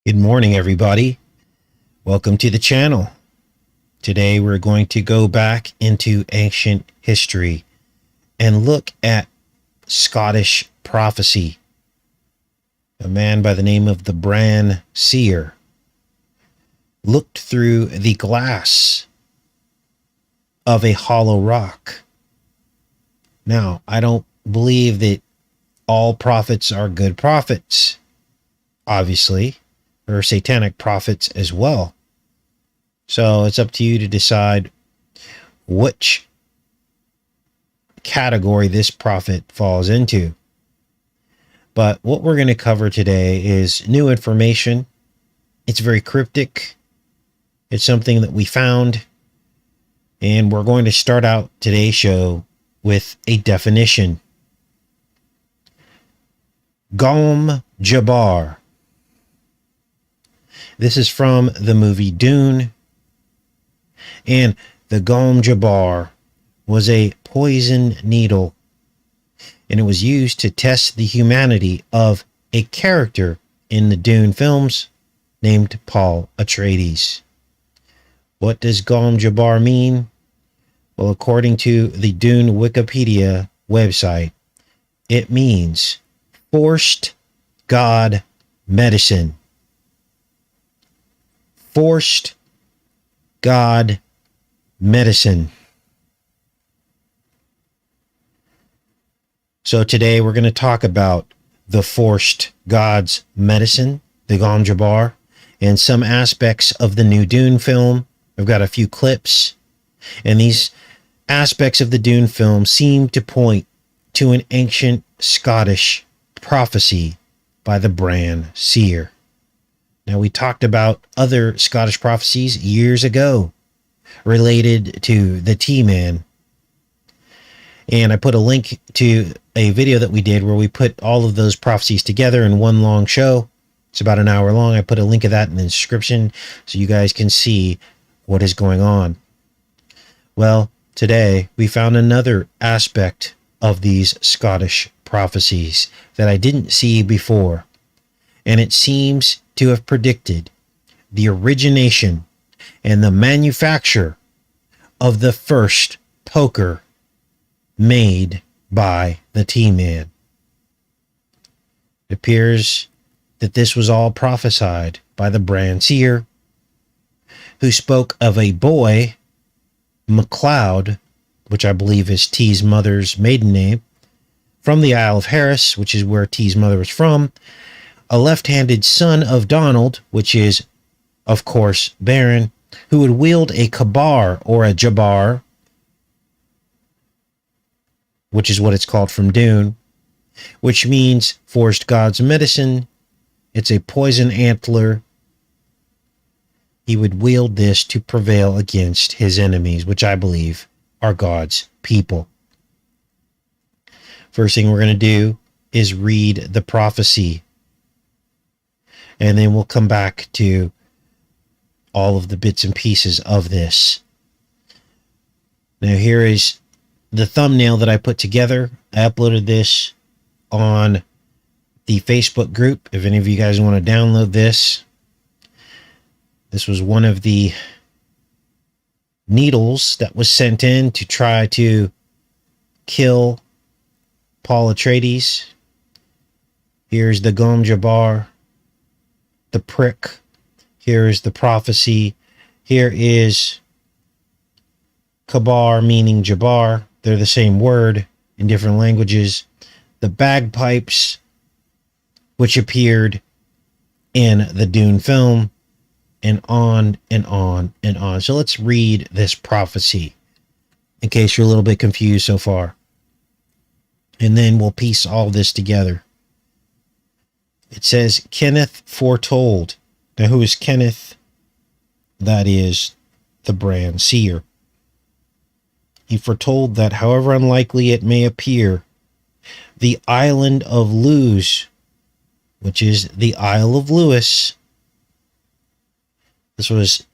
Good morning, everybody. Welcome to the channel. Today we're going to go back into ancient history and look at Scottish prophecy. A man by the name of the Brahan seer looked through the glass of a hollow rock. Now, I don't believe that all prophets are good prophets. Obviously, there are satanic prophets as well. So it's up to you to decide which category this prophet falls into. But what we're going to cover today is new information. It's very cryptic. It's something that we found. And we're going to start out today's show with a definition. Jabar. This is from the movie Dune. And the Jabar was a poison needle, and it was used to test the humanity of a character in the Dune films named Paul Atreides. What does Jabar mean? Well, according to the Dune Wikipedia website, it means forced god medicine. Forced god medicine. So today we're going to talk about the forced god's medicine, the Jabar, and some aspects of the new Dune film. I've got a few clips, and these aspects of the Dune film seem to point to an ancient Scottish prophecy by the Brahan seer. Now, we talked about other Scottish prophecies years ago related to the T-Man. And I put a link to a video that we did where we put all of those prophecies together in one long show. It's about an hour long. I put a link of that in the description so you guys can see what is going on. Well, today we found another aspect of these Scottish prophecies that I didn't see before. And it seems to have predicted the origination and the manufacture of the first poker made by the T-Man. It appears that this was all prophesied by the Brahan seer, who spoke of a boy, Macleod, which I believe is T's mother's maiden name, from the Isle of Harris, which is where T's mother was from, a left-handed son of Donald, which is, of course, Barron, who would wield a Cabar or a Jabar, which is what it's called from Dune, which means forced god's medicine. It's a poison antler. He would wield this to prevail against his enemies, which I believe are God's people. First thing we're going to do is read the prophecy, and then we'll come back to all of the bits and pieces of this. Now, here is the thumbnail that I put together. I uploaded this on the Facebook group. If any of you guys want to download this, this was one of the needles that was sent in to try to kill Paul Atreides. Here's the Jabar, the prick. Here is the prophecy. Here is Cabar, meaning Jabar. They're the same word in different languages. The bagpipes, which appeared in the Dune film, and on and on and on. So let's read this prophecy in case you're a little bit confused so far. And then we'll piece all this together. It says, Kenneth foretold. Now, who is Kenneth? That is the Brahan seer. He foretold that, however unlikely it may appear, the island of Lewis, which is the Isle of Lewis, this was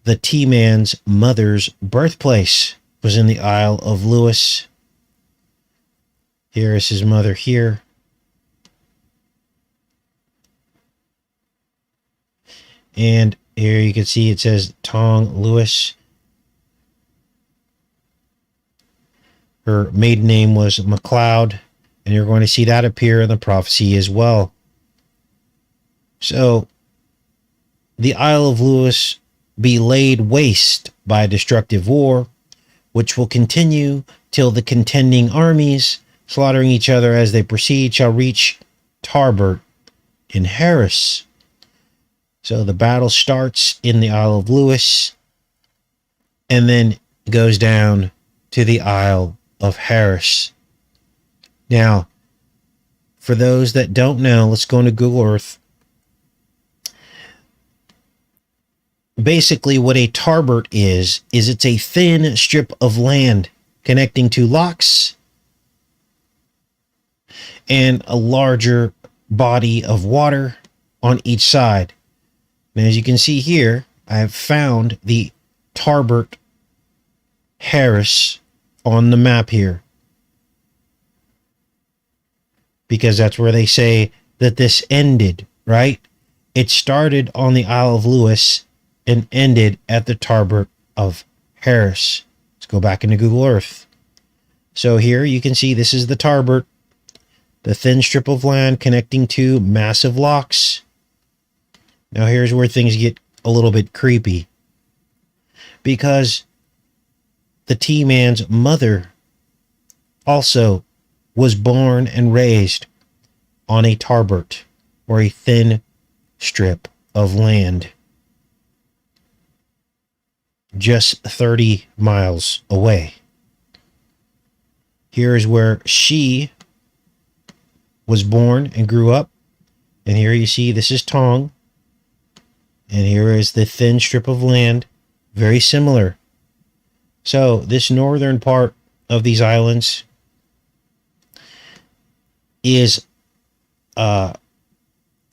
the T-Man's mother's birthplace, was in the Isle of Lewis. Here is his mother here. And here you can see it says Tong Lewis. Her maiden name was Macleod, and you're going to see that appear in the prophecy as well. So, the Isle of Lewis be laid waste by destructive war, which will continue till the contending armies, slaughtering each other as they proceed, shall reach Tarbert in Harris. So the battle starts in the Isle of Lewis and then goes down to the Isle of Harris. Now, for those that don't know, let's go into Google Earth. Basically, what a tarbert is it's a thin strip of land connecting two locks and a larger body of water on each side. And as you can see here, I have found the Tarbert Harris on the map here, because that's where they say that this ended, right? It started on the Isle of Lewis and ended at the Tarbert of Harris. Let's go back into Google Earth. So here you can see this is the Tarbert, the thin strip of land connecting two massive locks. Now here's where things get a little bit creepy, because the T-Man's mother also was born and raised on a tarbert, or a thin strip of land, just 30 miles away. Here is where she was born and grew up. And here you see this is Tong. And here is the thin strip of land. Very similar. So this northern part of these islands is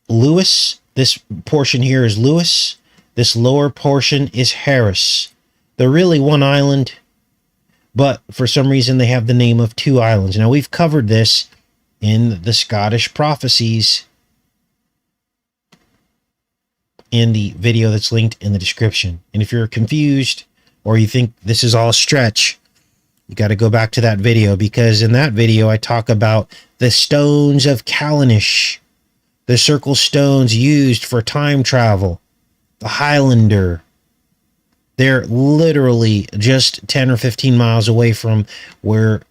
Lewis. This portion here is Lewis. This lower portion is Harris. They're really one island, but for some reason they have the name of two islands. Now we've covered this in the Scottish prophecies in the video that's linked in the description. And if you're confused or you think this is all a stretch, you got to go back to that video, because in that video I talk about the stones of Callanish, the circle stones used for time travel, the Highlander. They're literally just 10 or 15 miles away from where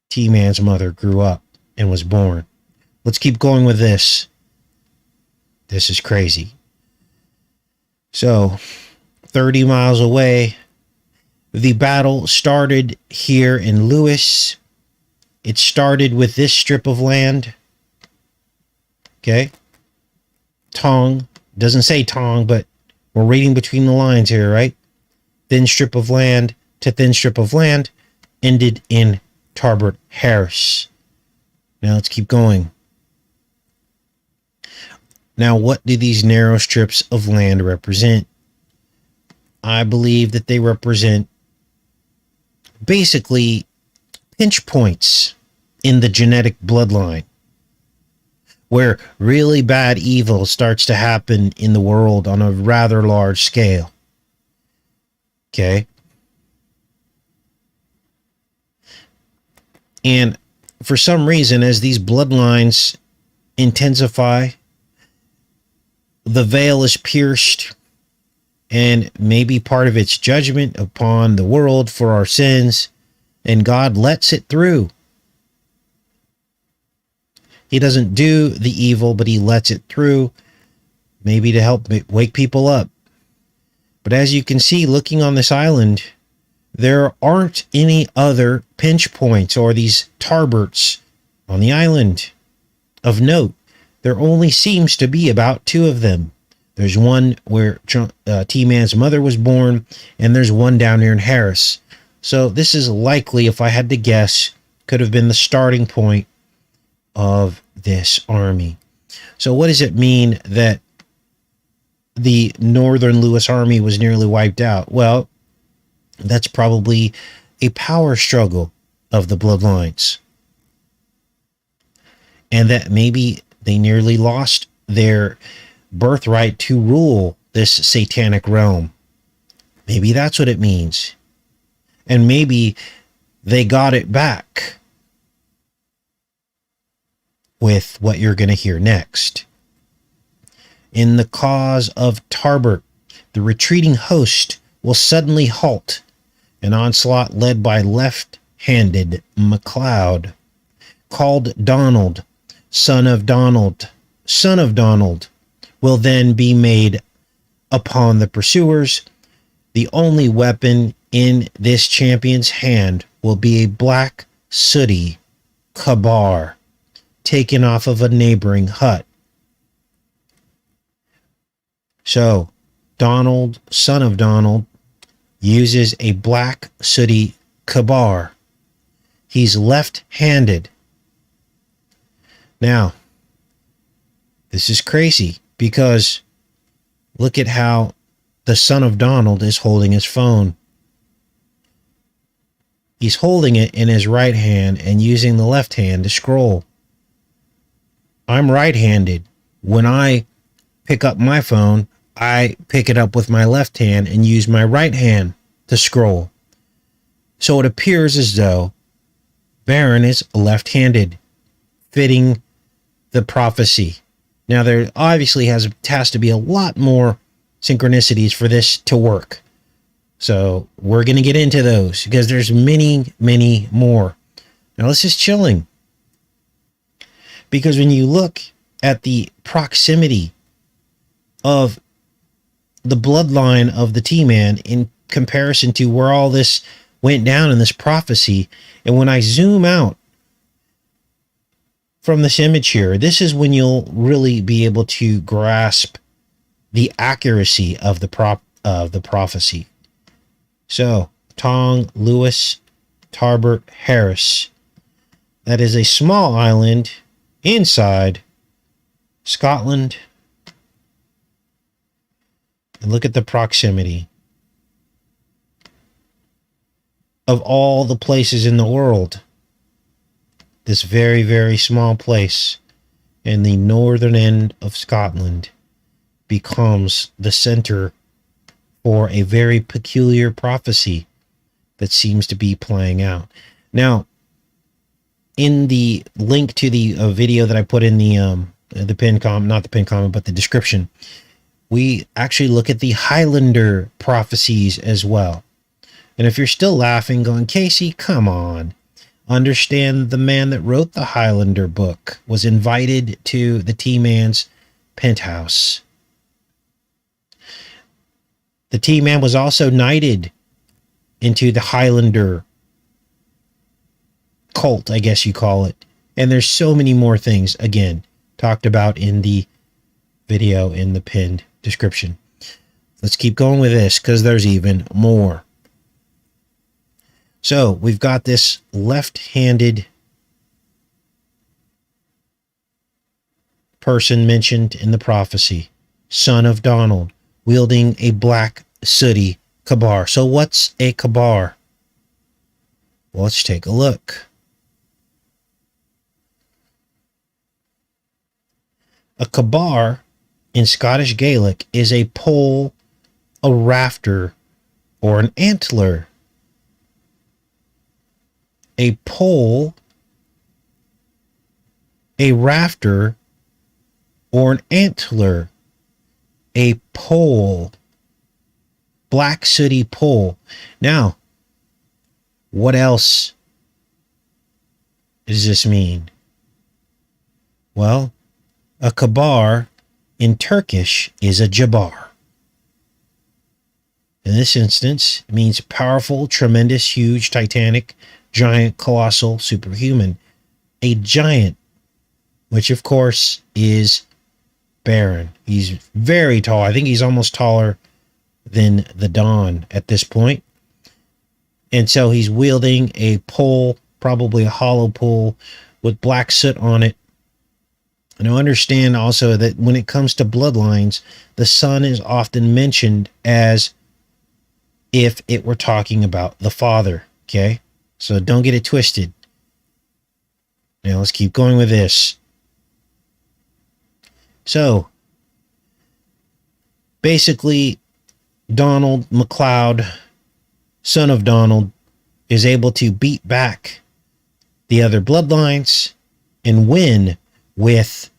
T-Man's mother grew up and was born. Let's keep going with this. This is crazy. So, 30 miles away, the battle started here in Lewis. It started with this strip of land. Okay. Tong. Doesn't say Tong, but we're reading between the lines here, right? Thin strip of land to thin strip of land ended in Tarbert Harris. Now let's keep going. Now, what do these narrow strips of land represent? I believe that they represent basically pinch points in the genetic bloodline, where really bad evil starts to happen in the world on a rather large scale. Okay? And for some reason, as these bloodlines intensify, the veil is pierced, and maybe part of its judgment upon the world for our sins, and God lets it through. He doesn't do the evil, but he lets it through, maybe to help wake people up. But as you can see, looking on this island, there aren't any other pinch points or these tarberts on the island of note. There only seems to be about two of them. There's one where T-Man's mother was born, and there's one down here in Harris. So this is likely, if I had to guess, could have been the starting point of this army. So what does it mean that the Northern Lewis army was nearly wiped out? Well, that's probably a power struggle of the bloodlines, and that maybe they nearly lost their birthright to rule this satanic realm. Maybe that's what it means. And maybe they got it back with what you're going to hear next. In the cause of Tarbert, the retreating host will suddenly halt. An onslaught led by left-handed Macleod, called Donald, son of Donald, will then be made upon the pursuers. The only weapon in this champion's hand will be a black, sooty Cabar, taken off of a neighboring hut. So, Donald, son of Donald, uses a black, sooty Cabar. He's left-handed. Now, this is crazy because look at how the son of Donald is holding his phone. He's holding it in his right hand and using the left hand to scroll. I'm right-handed. When I pick up my phone, I pick it up with my left hand and use my right hand to scroll. So it appears as though Barron is left-handed, fitting the prophecy. Now, there obviously has to be a lot more synchronicities for this to work. So we're going to get into those because there's many, many more. Now, this is chilling. Because when you look at the proximity of the bloodline of the T-Man in comparison to where all this went down in this prophecy, and when I zoom out from this image here, this is when you'll really be able to grasp the accuracy of the prophecy. So, Tong, Lewis, Tarbert, Harris. That is a small island inside Scotland. And look at the proximity of all the places in the world. This very, very small place in the northern end of Scotland becomes the center for a very peculiar prophecy that seems to be playing out. Now, in the link to the video that I put in the pin comment, not the pin comment, but the description, we actually look at the Highlander prophecies as well. And if you're still laughing, going, Casey, come on. Understand the man that wrote the Highlander book was invited to the T-Man's penthouse. The T-Man was also knighted into the Highlander cult, I guess you call it. And there's so many more things, again, talked about in the video in the pinned description. Let's keep going with this because there's even more. So we've got this left-handed person mentioned in the prophecy, son of Donald, wielding a black, sooty Cabar. So what's a Cabar? Well, let's take a look. A Cabar in Scottish Gaelic is a pole, a rafter, or an antler. A pole, a rafter, or an antler. A pole. Black sooty pole. Now, what else does this mean? Well, a Cabar in Turkish is a Jabar. In this instance, it means powerful, tremendous, huge, titanic, giant, colossal, superhuman. A giant, which of course is Barron. He's very tall. I think he's almost taller than the Dawn at this point. And so he's wielding a pole, probably a hollow pole with black soot on it. And I understand also that when it comes to bloodlines, the son is often mentioned as if it were talking about the father. Okay? So don't get it twisted. Now let's keep going with this. So, Basically, Donald Macleod, son of Donald, is able to beat back the other bloodlines and win with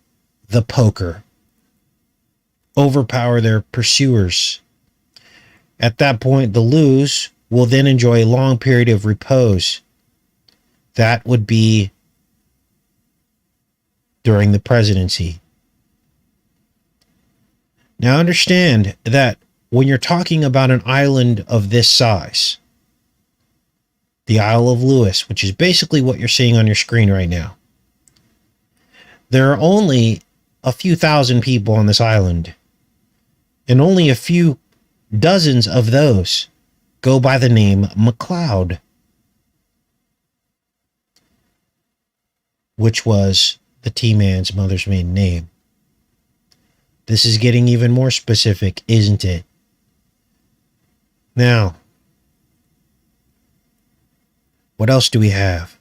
the poker. Overpower their pursuers. At that point, the lose will then enjoy a long period of repose. That would be during the presidency. Now understand that when you're talking about an island of this size, the Isle of Lewis, which is basically what you're seeing on your screen right now, there are only a few thousand people on this island, and only a few dozens of those go by the name Macleod, which was the T-Man's mother's maiden name. This is getting even more specific, isn't it? Now, what else do we have?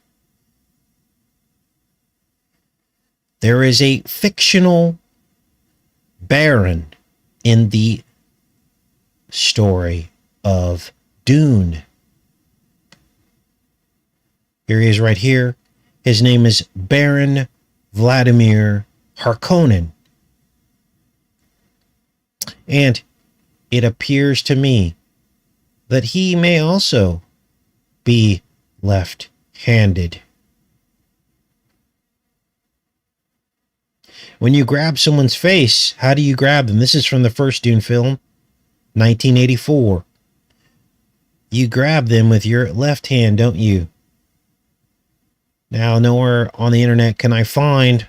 There is a fictional Barron in the story of Dune. Here he is right here. His name is Baron Vladimir Harkonnen. And it appears to me that he may also be left-handed. When you grab someone's face, how do you grab them? This is from the first Dune film, 1984. You grab them with your left hand, don't you? Now, nowhere on the internet can I find,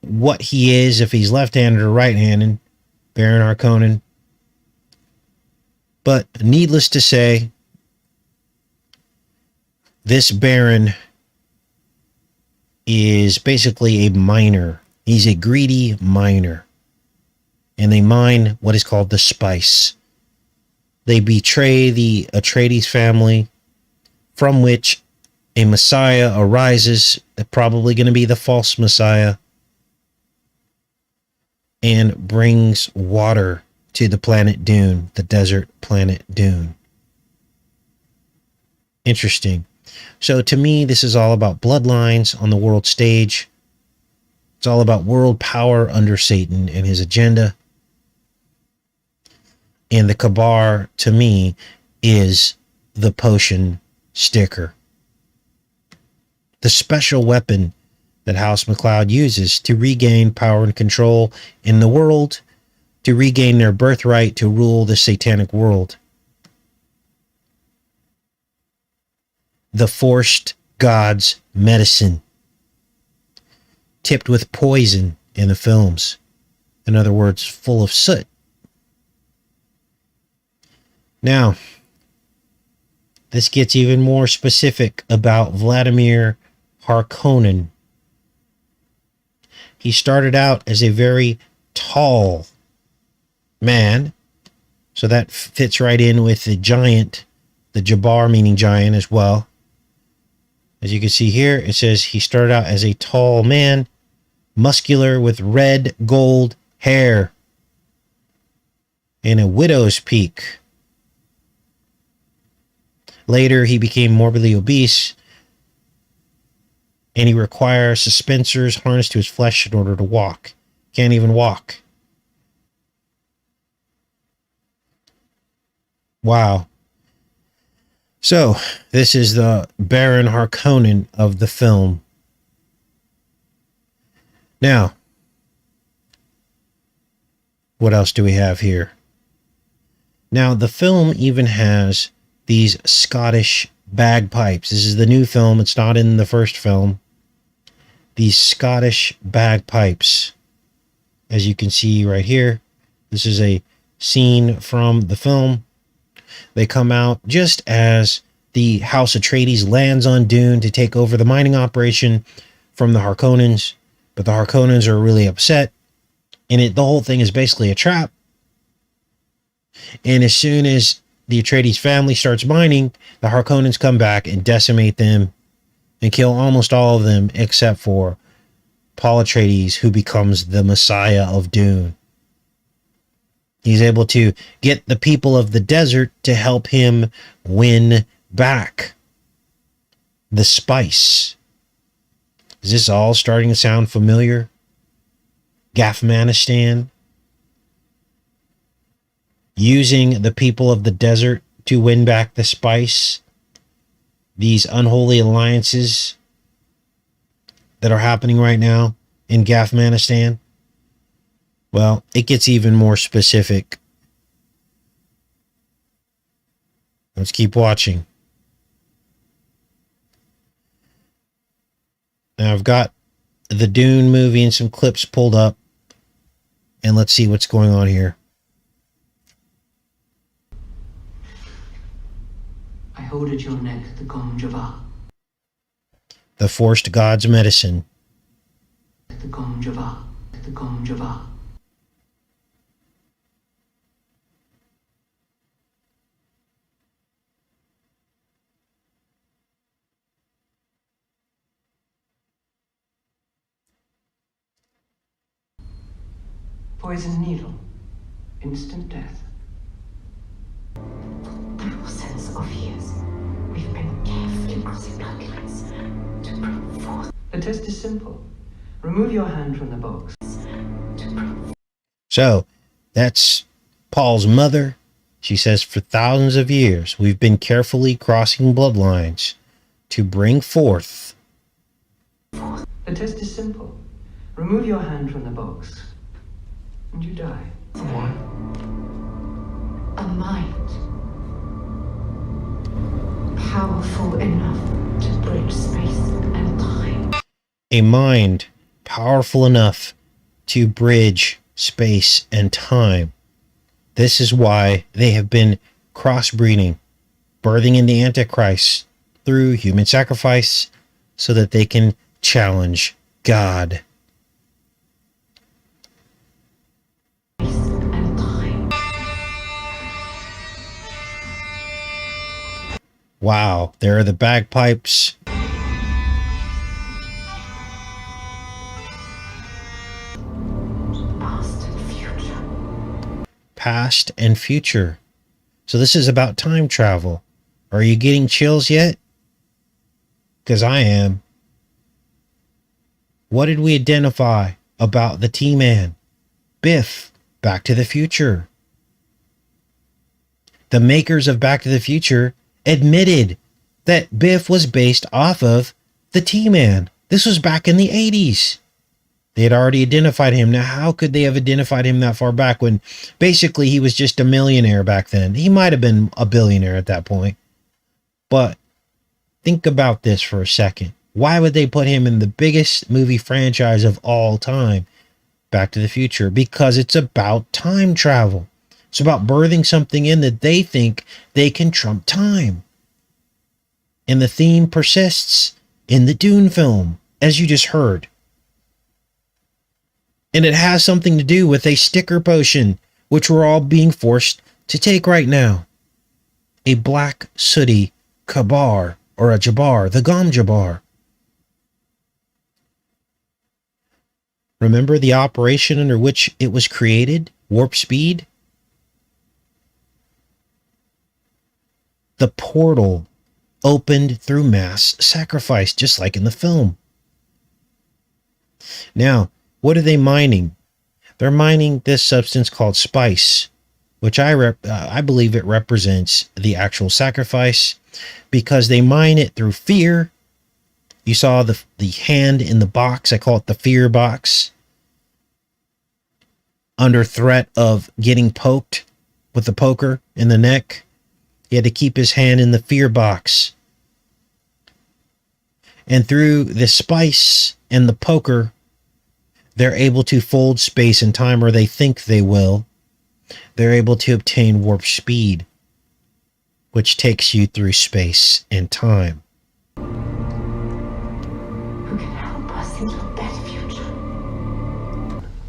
what he is, if he's left-handed or right-handed, Baron Harkonnen. But needless to say, this Baron is basically a miner. He's a greedy miner. And they mine what is called the spice. They betray the Atreides family, from which a Messiah arises, probably going to be the false Messiah, and brings water to the planet Dune, the desert planet Dune. Interesting. So to me, this is all about bloodlines on the world stage. It's all about world power under Satan and his agenda. And the Cabar, to me, is the potion sticker. The special weapon that House Macleod uses to regain power and control in the world, to regain their birthright to rule the satanic world. The forced god's medicine, tipped with poison in the films. In other words, full of soot. Now, this gets even more specific about Vladimir Harkonnen. He started out as a very tall man, so that fits right in with the giant, the Jabar meaning giant as well. As you can see here, it says he started out as a tall man, muscular with red gold hair and a widow's peak. Later, he became morbidly obese, and he requires suspensors harnessed to his flesh in order to walk. Can't even walk. Wow. So, this is the Baron Harkonnen of the film. Now, what else do we have here? Now, the film even has these Scottish bagpipes. This is the new film. It's not in the first film. These Scottish bagpipes, as you can see right here. This is a scene from the film. They come out just as the House Atreides lands on Dune to take over the mining operation from the Harkonnens. But the Harkonnens are really upset. And the whole thing is basically a trap. And as soon as the Atreides family starts mining, the Harkonnens come back and decimate them and kill almost all of them except for Paul Atreides, who becomes the Messiah of Dune. He's able to get the people of the desert to help him win back the spice. Is this all starting to sound familiar? Gafmanistan, using the people of the desert to win back the spice. These unholy alliances that are happening right now in Gafmanistan. Well, it gets even more specific. Let's keep watching. Now I've got the Dune movie and some clips pulled up, and let's see what's going on here. I hold at your neck the Jabar. The forced god's medicine. The Jabar. The Jabar. Poison needle. Instant death. Thousands of years, we've been carefully crossing bloodlines to bring forth. The test is simple. Remove your hand from the box. So, that's Paul's mother. She says, for thousands of years, we've been carefully crossing bloodlines to bring forth. The test is simple. Remove your hand from the box, and you die. A mind powerful enough to bridge space and time. A mind powerful enough to bridge space and time. This is why they have been crossbreeding, birthing in the Antichrist through human sacrifice so that they can challenge God. Wow, there are the bagpipes. Past and future. Past and future. So this is about time travel. Are you getting chills yet? Because I am. What did we identify about the T-Man? Biff, Back to the Future. The makers of Back to the Future admitted that Biff was based off of the T-Man. This was back in the 80s. They had already identified him. Now, how could they have identified him that far back when basically he was just a millionaire back then? He might have been a billionaire at that point. But think about this for a second. Why would they put him in the biggest movie franchise of all time, Back to the Future? Because it's about time travel. It's about birthing something in that they think they can trump time. And the theme persists in the Dune film, as you just heard. And it has something to do with a sticker potion, which we're all being forced to take right now. A black sooty Cabar, or a Jabar, the Jabar. Remember the operation under which it was created? Warp speed? The portal opened through mass sacrifice, just like in the film. Now, what are they mining? They're mining this substance called spice, which I believe it represents the actual sacrifice, because they mine it through fear. You saw the hand in the box. I call it the fear box. Under threat of getting poked with the poker in the neck, he had to keep his hand in the fear box. And through the spice and the poker, they're able to fold space and time, or they think they will. They're able to obtain warp speed, which takes you through space and time. Who can help us into a better future?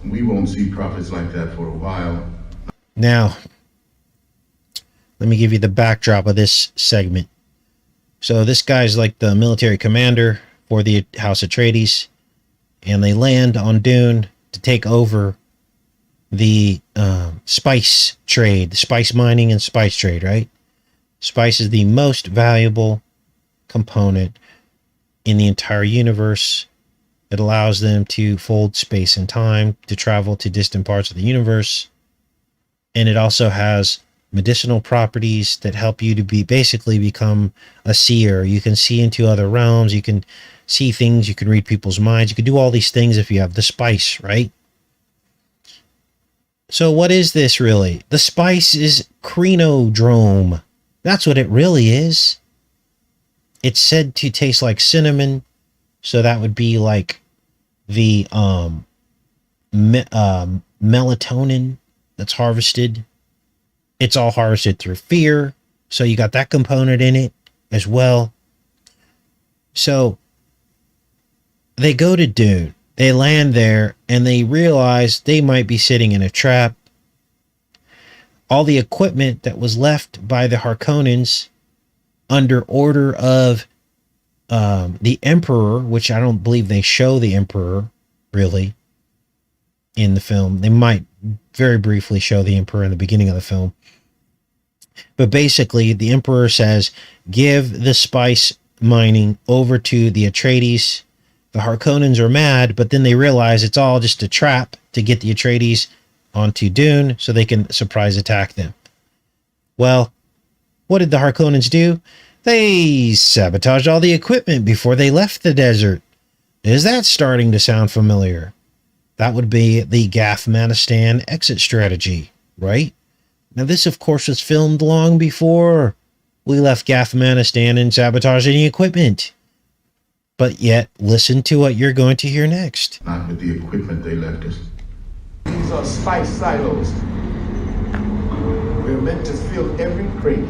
We won't see prophets like that for a while. Now, let me give you the backdrop of this segment. So this guy's like the military commander for the House Atreides, and they land on Dune to take over the spice trade, the spice mining and spice trade, right? Spice is the most valuable component in the entire universe. It allows them to fold space and time, to travel to distant parts of the universe. And it also has medicinal properties that help you to basically become a seer. You can see into other realms. You can see things. You can read people's minds. You can do all these things if you have the spice, right? So what is this really? The spice is crenodrome. That's what it really is. It's said to taste like cinnamon. So that would be like the melatonin that's harvested. It's all harvested through fear. So you got that component in it as well. So they go to Dune. They land there and they realize they might be sitting in a trap. All the equipment that was left by the Harkonnens under order of the Emperor, which I don't believe they show the Emperor really in the film. They might very briefly show the Emperor in the beginning of the film. But basically, the Emperor says, give the spice mining over to the Atreides. The Harkonnens are mad, but then they realize it's all just a trap to get the Atreides onto Dune so they can surprise attack them. Well, what did the Harkonnens do? They sabotaged all the equipment before they left the desert. Is that starting to sound familiar? That would be the Gafmanistan exit strategy, right? Now, this, of course, was filmed long before we left Gafmanistan and sabotaged any equipment. But yet, listen to what you're going to hear next. Not with the equipment they left us. These are spice silos. We're meant to fill every crate.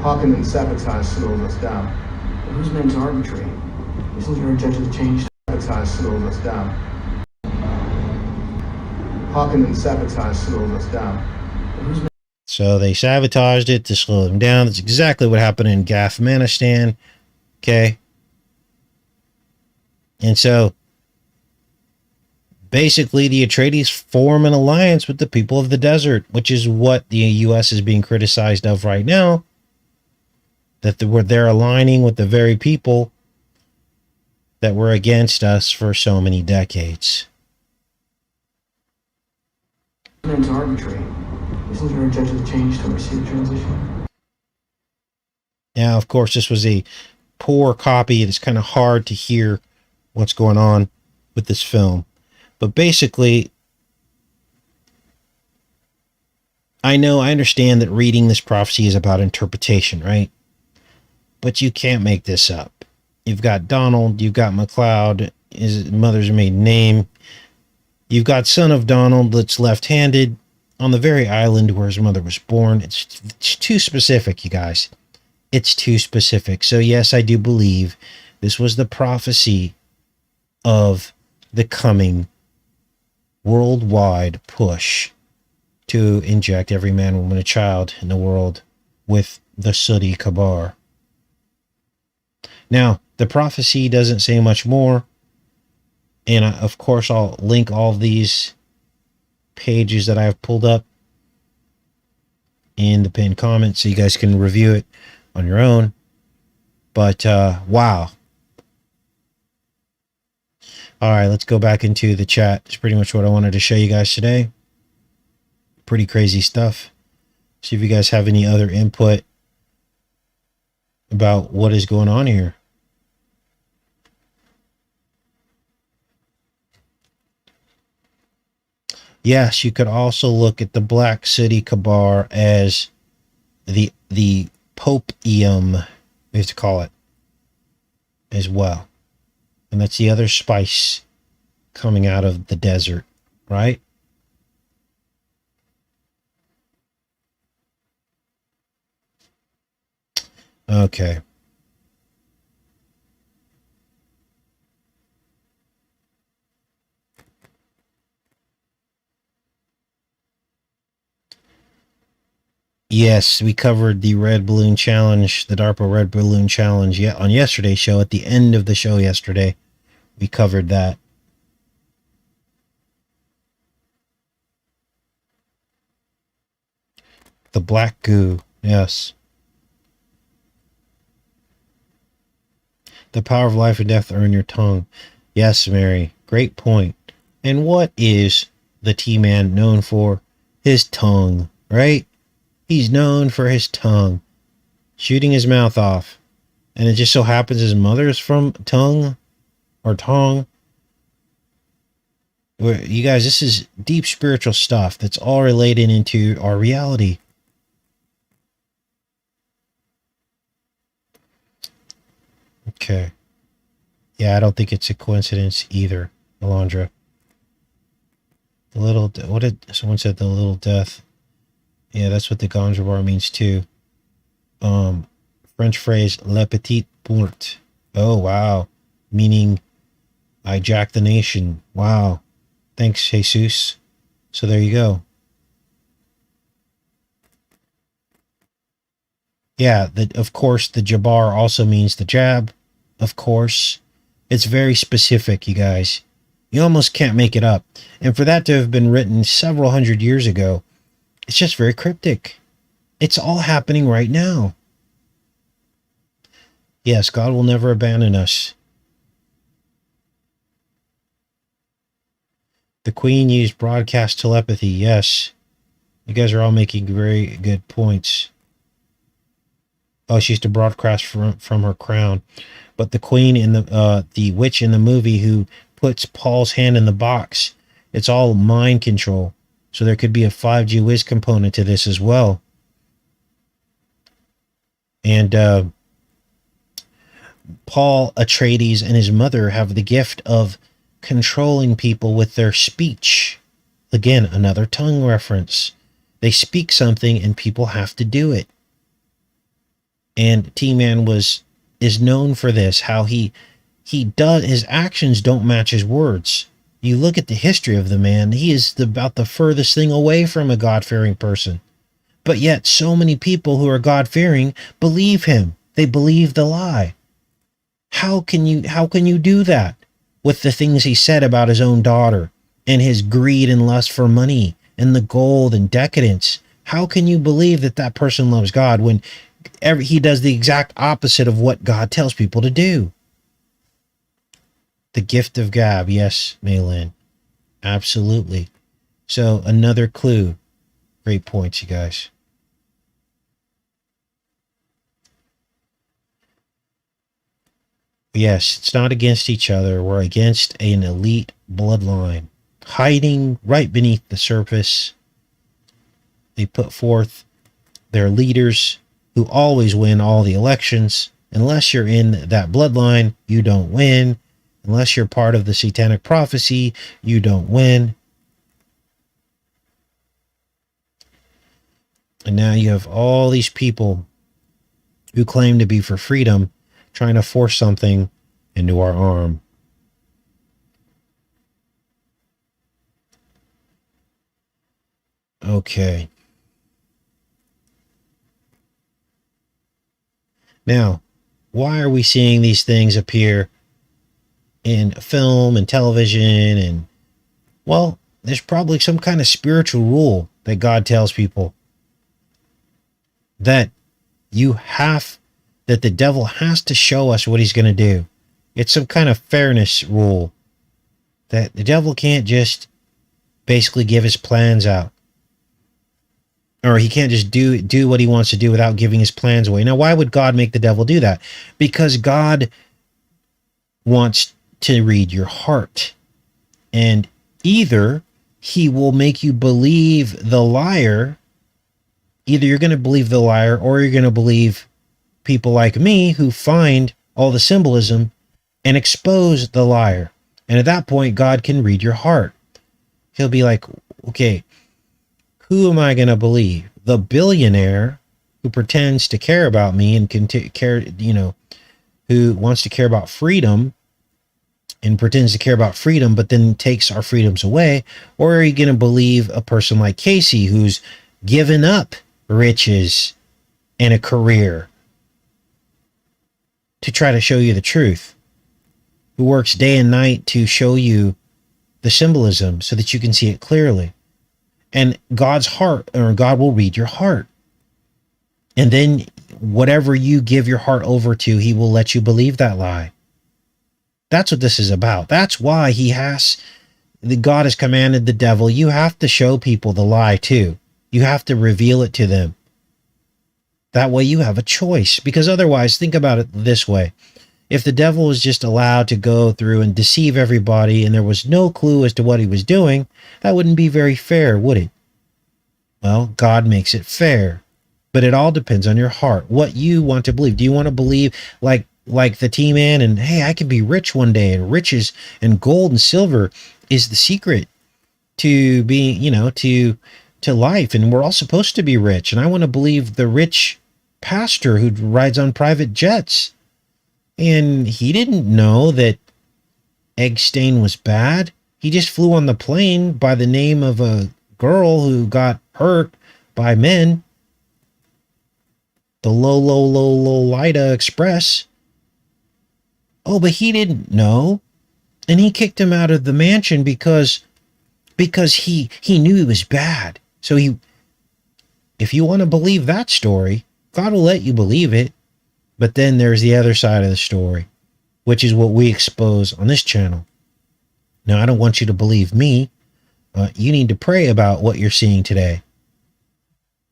Harkonnen sabotage slows us down. But who's meant to arbitrate? Isn't there a judge of the change? Sabotage slows us down. Harkonnen sabotage slows us down. But who's meant So they sabotaged it to slow them down. That's exactly what happened in Gafmanistan. Okay. And so basically the Atreides form an alliance with the people of the desert, which is what the U.S. is being criticized of right now. That they're aligning with the very people that were against us for so many decades. meant to arbitrate? Isn't there a judge of the change to oversee the transition? Now, of course, this was a poor copy. It's kind of hard to hear what's going on with this film. But basically, I understand that reading this prophecy is about interpretation, right? But you can't make this up. You've got Donald, you've got Macleod, his mother's maiden name. You've got son of Donald that's left-handed on the very island where his mother was born. It's too specific, you guys. It's too specific. So yes, I do believe this was the prophecy of the coming worldwide push to inject every man, woman, and child in the world with the sooty Cabar. Now, the prophecy doesn't say much more. And of course, I'll link all of these pages that I have pulled up in the pinned comments so you guys can review it on your own. But, wow. All right, let's go back into the chat. It's pretty much what I wanted to show you guys today. Pretty crazy stuff. See if you guys have any other input about what is going on here. Yes, you could also look at the Black City Cabar as the popium, we have to call it, as well. And that's the other spice coming out of the desert, right? Okay. Yes, we covered the Red Balloon Challenge, the DARPA Red Balloon Challenge on yesterday's show. At the end of the show yesterday, we covered that. The black goo. Yes. The power of life and death are in your tongue. Yes, Mary. Great point. And what is the T-Man known for? His tongue, right? He's known for his tongue. Shooting his mouth off. And it just so happens his mother's from tongue or tongue. You guys, this is deep spiritual stuff that's all related into our reality. Okay. Yeah, I don't think it's a coincidence either, Alondra. The little, what did someone said? The little death. Yeah, that's what the Jabar means too. French phrase "le petit port." Oh wow, meaning I jack the nation. Wow, thanks, Jesus. So there you go. Yeah, of course, the Jabar also means the jab. Of course, it's very specific, you guys. You almost can't make it up. And for that to have been written several hundred years ago, it's just very cryptic. It's all happening right now. Yes, God will never abandon us. The Queen used broadcast telepathy. Yes. You guys are all making very good points. Oh, she used to broadcast from her crown. But the Queen in the witch in the movie who puts Paul's hand in the box, it's all mind control. So there could be a 5G whiz component to this as well. And Paul Atreides and his mother have the gift of controlling people with their speech. Again, another tongue reference. They speak something and people have to do it. And T-Man is known for this, how he does, his actions don't match his words. You look at the history of the man, he is about the furthest thing away from a God-fearing person. But yet so many people who are God-fearing believe him. They believe the lie. How can you do that with the things he said about his own daughter and his greed and lust for money and the gold and decadence? How can you believe that that person loves God when he does the exact opposite of what God tells people to do? The gift of gab. Yes, Maylin. Absolutely. So another clue. Great points, you guys. Yes, it's not against each other. We're against an elite bloodline hiding right beneath the surface. They put forth their leaders who always win all the elections. Unless you're in that bloodline, you don't win. Unless you're part of the satanic prophecy, you don't win. And now you have all these people who claim to be for freedom trying to force something into our arm. Okay. Now, why are we seeing these things appear in film and television? And, well, there's probably some kind of spiritual rule that God tells people that that the devil has to show us what he's going to do. It's some kind of fairness rule that the devil can't just basically give his plans out. Or he can't just do what he wants to do without giving his plans away. Now, why would God make the devil do that? Because God wants to read your heart. And either he will make you believe the liar, either you're going to believe the liar or you're going to believe people like me who find all the symbolism and expose the liar. And at that point, God can read your heart. He'll be like, okay, who am I going to believe? The billionaire who pretends to care about me and can care, who wants to care about freedom and pretends to care about freedom, but then takes our freedoms away? Or are you going to believe a person like Casey who's given up riches and a career to try to show you the truth, who works day and night to show you the symbolism so that you can see it clearly? And God's heart, or God will read your heart. And then whatever you give your heart over to, he will let you believe that lie. That's what this is about. That's why God has commanded the devil, you have to show people the lie too. You have to reveal it to them. That way you have a choice. Because otherwise, think about it this way. If the devil was just allowed to go through and deceive everybody and there was no clue as to what he was doing, that wouldn't be very fair, would it? Well, God makes it fair. But it all depends on your heart, what you want to believe. Do you want to believe like the T-Man and, hey, I can be rich one day, and riches and gold and silver is the secret to being, to life, and we're all supposed to be rich, and I want to believe the rich pastor who rides on private jets, and he didn't know that egg stain was bad. He just flew on the plane by the name of a girl who got hurt by men, the Lolita Express. Oh, but he didn't know, and he kicked him out of the mansion because he knew he was bad. So if you want to believe that story, God will let you believe it. But then there's the other side of the story, which is what we expose on this channel. Now, I don't want you to believe me. You need to pray about what you're seeing today.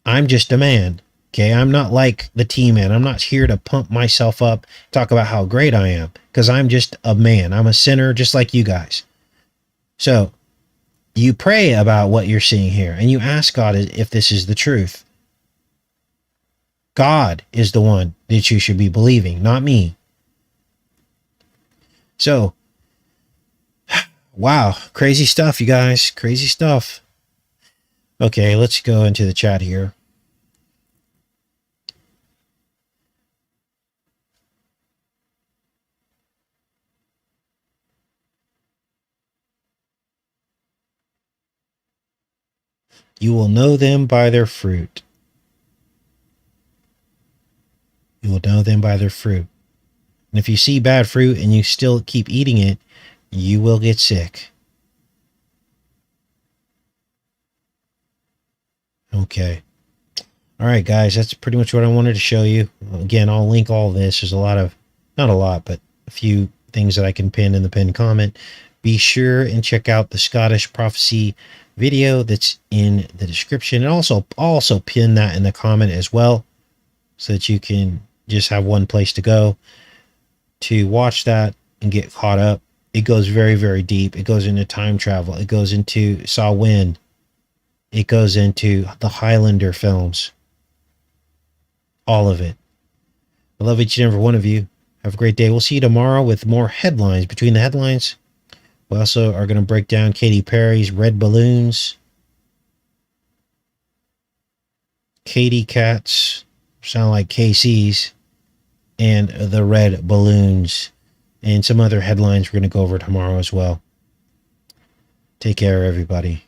I'm just a man, okay? I'm not like the T-Man. I'm not here to pump myself up, talk about how great I am, because I'm just a man. I'm a sinner just like you guys. So you pray about what you're seeing here, and you ask God if this is the truth. God is the one that you should be believing, not me. So, wow, crazy stuff, you guys. Crazy stuff. Okay, let's go into the chat here. You will know them by their fruit. You will know them by their fruit. And if you see bad fruit and you still keep eating it, you will get sick. Okay. All right, guys, that's pretty much what I wanted to show you. Again, I'll link all this. There's a lot of, not a lot, but a few things that I can pin in the pinned comment. Be sure and check out the Scottish prophecy video that's in the description, and also pin that in the comment as well, so that you can just have one place to go to watch that and get caught up. It goes very, very deep. It goes into time travel. It goes into Saw Wind. It goes into the Highlander films. All of it. I love each and every one of you. Have a great day. We'll see you tomorrow with more headlines. Between the headlines, we also are going to break down Katy Perry's Red Balloons. Katy Cats sound like KC's, and the Red Balloons, and some other headlines we're going to go over tomorrow as well. Take care, everybody.